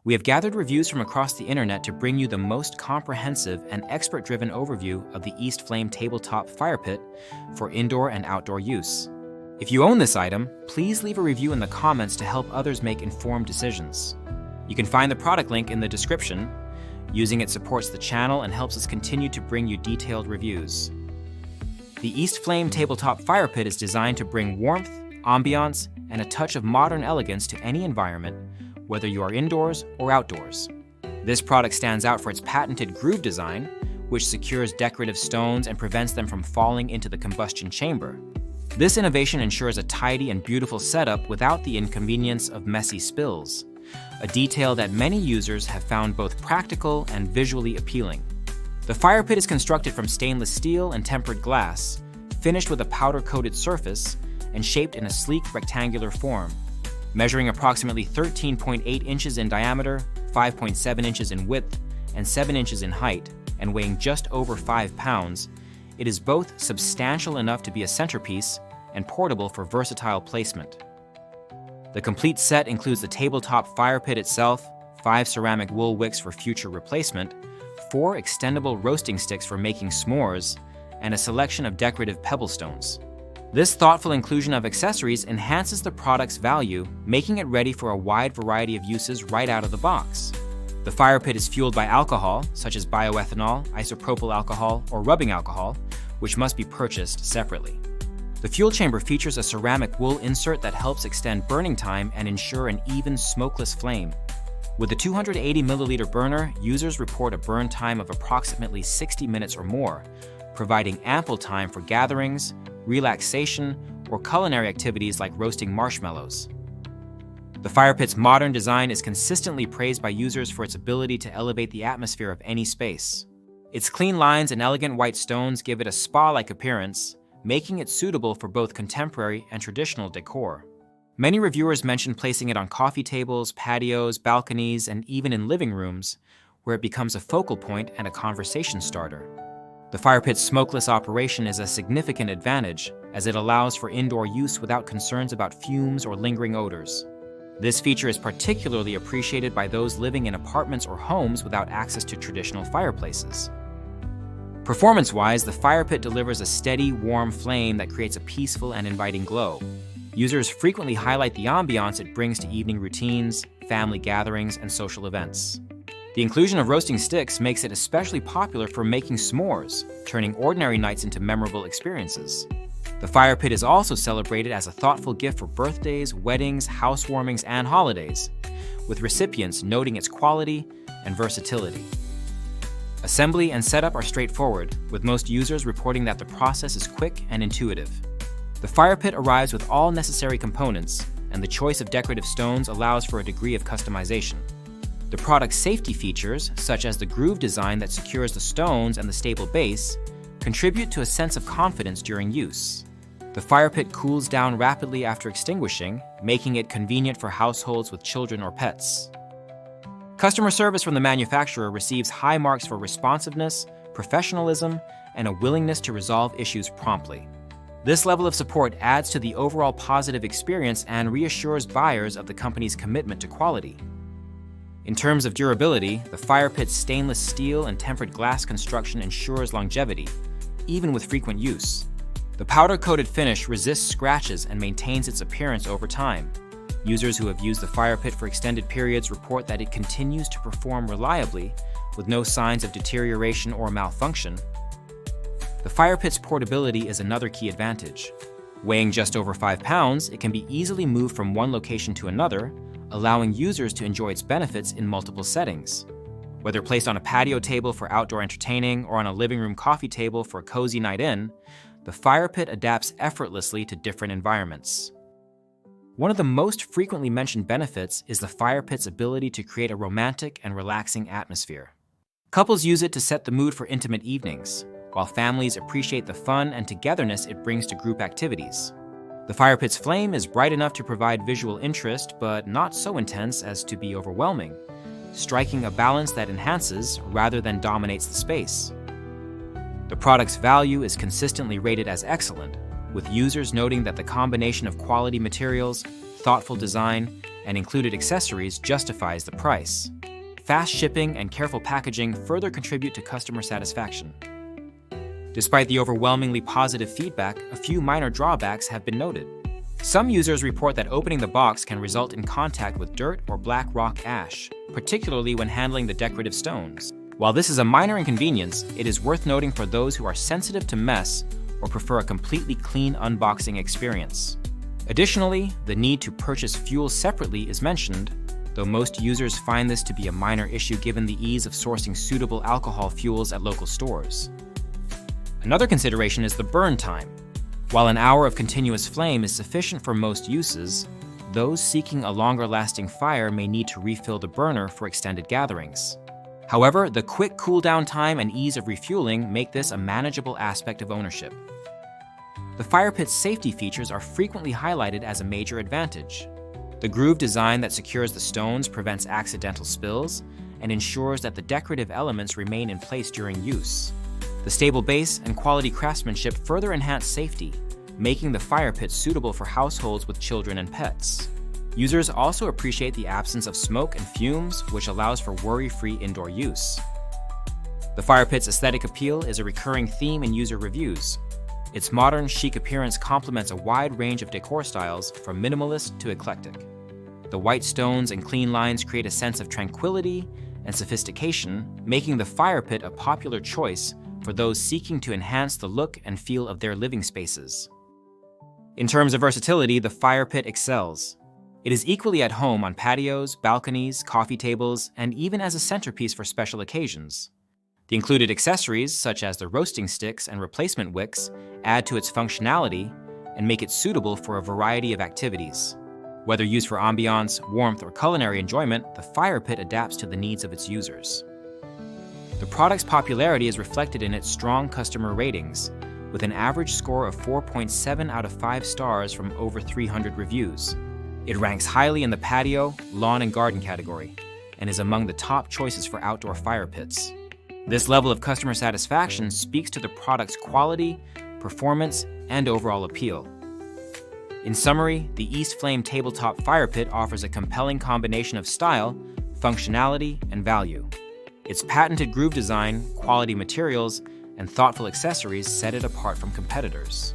We have gathered reviews from across the internet to bring you the most comprehensive and expert-driven overview of the East Flame Tabletop Firepit for indoor and outdoor use. If you own this item, please leave a review in the comments to help others make informed decisions. You can find the product link in the description. Using it supports the channel and helps us continue to bring you detailed reviews. The East Flame Tabletop Firepit is designed to bring warmth, ambiance, and a touch of modern elegance to any environment, whether you are indoors or outdoors. This product stands out for its patented groove design, which secures decorative stones and prevents them from falling into the combustion chamber. This innovation ensures a tidy and beautiful setup without the inconvenience of messy spills, a detail that many users have found both practical and visually appealing. The Firepit is constructed from stainless steel and tempered glass, finished with a powder-coated surface and shaped in a sleek rectangular form. Measuring approximately 13.8 inches in diameter, 5.7 inches in width, and 7 inches in height, and weighing just over 5 pounds, it is both substantial enough to be a centerpiece and portable for versatile placement. The complete set includes the tabletop fire pit itself, 5 ceramic wool wicks for future replacement, 4 extendable roasting sticks for making s'mores, and a selection of decorative pebble stones. This thoughtful inclusion of accessories enhances the product's value, making it ready for a wide variety of uses right out of the box. The fire pit is fueled by alcohol, such as bioethanol, isopropyl alcohol, or rubbing alcohol, which must be purchased separately. The fuel chamber features a ceramic wool insert that helps extend burning time and ensure an even, smokeless flame. With the 280 milliliter burner, users report a burn time of approximately 60 minutes or more, providing ample time for gatherings, relaxation, or culinary activities like roasting marshmallows. The Firepit's modern design is consistently praised by users for its ability to elevate the atmosphere of any space. Its clean lines and elegant white stones give it a spa-like appearance, making it suitable for both contemporary and traditional decor. Many reviewers mention placing it on coffee tables, patios, balconies, and even in living rooms, where it becomes a focal point and a conversation starter. The Firepit's smokeless operation is a significant advantage, as it allows for indoor use without concerns about fumes or lingering odors. This feature is particularly appreciated by those living in apartments or homes without access to traditional fireplaces. Performance-wise, the Firepit delivers a steady, warm flame that creates a peaceful and inviting glow. Users frequently highlight the ambiance it brings to evening routines, family gatherings, and social events. The inclusion of roasting sticks makes it especially popular for making s'mores, turning ordinary nights into memorable experiences. The Firepit is also celebrated as a thoughtful gift for birthdays, weddings, housewarmings, and holidays, with recipients noting its quality and versatility. Assembly and setup are straightforward, with most users reporting that the process is quick and intuitive. The Firepit arrives with all necessary components, and the choice of decorative stones allows for a degree of customization. The product's safety features, such as the groove design that secures the stones and the stable base, contribute to a sense of confidence during use. The Firepit cools down rapidly after extinguishing, making it convenient for households with children or pets. Customer service from the manufacturer receives high marks for responsiveness, professionalism, and a willingness to resolve issues promptly. This level of support adds to the overall positive experience and reassures buyers of the company's commitment to quality. In terms of durability, the Firepit's stainless steel and tempered glass construction ensures longevity, even with frequent use. The powder-coated finish resists scratches and maintains its appearance over time. Users who have used the Firepit for extended periods report that it continues to perform reliably, with no signs of deterioration or malfunction. The Firepit's portability is another key advantage. Weighing just over 5 pounds, it can be easily moved from one location to another, allowing users to enjoy its benefits in multiple settings. Whether placed on a patio table for outdoor entertaining or on a living room coffee table for a cozy night in, the Firepit adapts effortlessly to different environments. One of the most frequently mentioned benefits is the Firepit's ability to create a romantic and relaxing atmosphere. Couples use it to set the mood for intimate evenings, while families appreciate the fun and togetherness it brings to group activities. The Firepit's flame is bright enough to provide visual interest, but not so intense as to be overwhelming, striking a balance that enhances rather than dominates the space. The product's value is consistently rated as excellent, with users noting that the combination of quality materials, thoughtful design, and included accessories justifies the price. Fast shipping and careful packaging further contribute to customer satisfaction. Despite the overwhelmingly positive feedback, a few minor drawbacks have been noted. Some users report that opening the box can result in contact with dirt or black rock ash, particularly when handling the decorative stones. While this is a minor inconvenience, it is worth noting for those who are sensitive to mess or prefer a completely clean unboxing experience. Additionally, the need to purchase fuel separately is mentioned, though most users find this to be a minor issue given the ease of sourcing suitable alcohol fuels at local stores. Another consideration is the burn time. While an hour of continuous flame is sufficient for most uses, those seeking a longer-lasting fire may need to refill the burner for extended gatherings. However, the quick cool-down time and ease of refueling make this a manageable aspect of ownership. The Firepit's safety features are frequently highlighted as a major advantage. The groove design that secures the stones prevents accidental spills and ensures that the decorative elements remain in place during use. The stable base and quality craftsmanship further enhance safety, making the Firepit suitable for households with children and pets. Users also appreciate the absence of smoke and fumes, which allows for worry-free indoor use. The Firepit's aesthetic appeal is a recurring theme in user reviews. Its modern, chic appearance complements a wide range of decor styles, from minimalist to eclectic. The white stones and clean lines create a sense of tranquility and sophistication, making the Firepit a popular choice for those seeking to enhance the look and feel of their living spaces. In terms of versatility, the Firepit excels. It is equally at home on patios, balconies, coffee tables, and even as a centerpiece for special occasions. The included accessories, such as the roasting sticks and replacement wicks, add to its functionality and make it suitable for a variety of activities. Whether used for ambiance, warmth, or culinary enjoyment, the Firepit adapts to the needs of its users. The product's popularity is reflected in its strong customer ratings, with an average score of 4.7 out of 5 stars from over 300 reviews. It ranks highly in the patio, lawn, and garden category, and is among the top choices for outdoor fire pits. This level of customer satisfaction speaks to the product's quality, performance, and overall appeal. In summary, the East Flame Tabletop Firepit offers a compelling combination of style, functionality, and value. Its patented groove design, quality materials, and thoughtful accessories set it apart from competitors.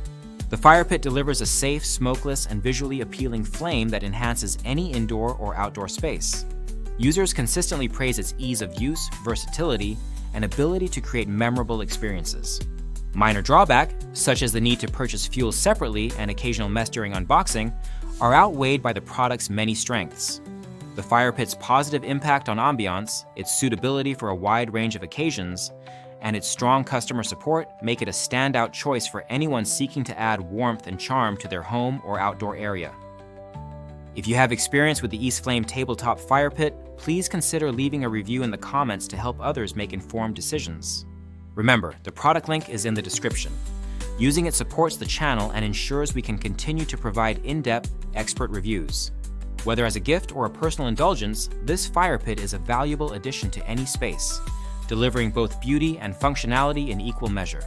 The Firepit delivers a safe, smokeless, and visually appealing flame that enhances any indoor or outdoor space. Users consistently praise its ease of use, versatility, and ability to create memorable experiences. Minor drawback, such as the need to purchase fuel separately and occasional mess during unboxing, are outweighed by the product's many strengths. The Firepit's positive impact on ambiance, its suitability for a wide range of occasions, and its strong customer support make it a standout choice for anyone seeking to add warmth and charm to their home or outdoor area. If you have experience with the East Flame Tabletop Firepit, please consider leaving a review in the comments to help others make informed decisions. Remember, the product link is in the description. Using it supports the channel and ensures we can continue to provide in-depth, expert reviews. Whether as a gift or a personal indulgence, this Firepit is a valuable addition to any space, delivering both beauty and functionality in equal measure.